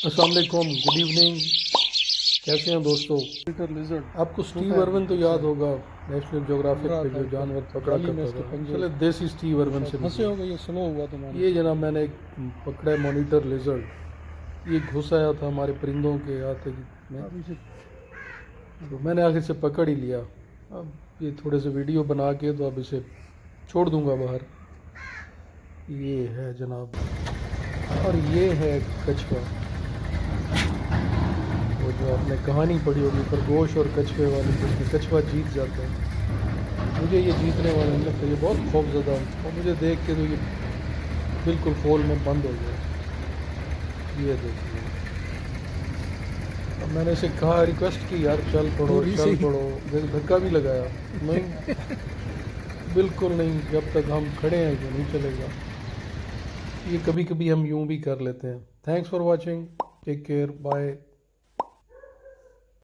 अस्सलाम वालेकुम, good evening. कैसे हैं दोस्तों? आपको स्टीव इरविन तो याद होगा, नेशनल ज्योग्राफिक पे जो जानवर पकड़ा करता था। चले देसी स्टीव इरविन से फंसे हो गए, ये स्लो हुआ तुम्हारा। ये जनाब मैंने एक पकड़ा है मॉनिटर लिजर्ड। ये घुस आया था हमारे परिंदों के आते में, तो मैंने आखिर से पकड़ ही लिया। अब ये थोड़े से वीडियो बना के तो अब इसे छोड़ दूंगा बाहर। ये है जनाब, और ये है कछुआ। वो जो आपने कहानी पढ़ी होगी खरगोश और कछुए वाली, जिसमें कछुआ जीत जाता है। मुझे ये जीतने वाला नहीं लगता, ये बहुत खौफजदा है। और मुझे देख के तो ये बिल्कुल खोल में बंद हो गया। ये देखिए, अब मैंने इसे कहा, रिक्वेस्ट की, यार चल पड़ो चल पड़ो, धक्का भी लगाया, नहीं बिल्कुल नहीं, जब तक हम खड़े हैं तो नहीं चलेगा। ये कभी कभी हम यूं भी कर लेते हैं। Thanks for watching, take care, bye.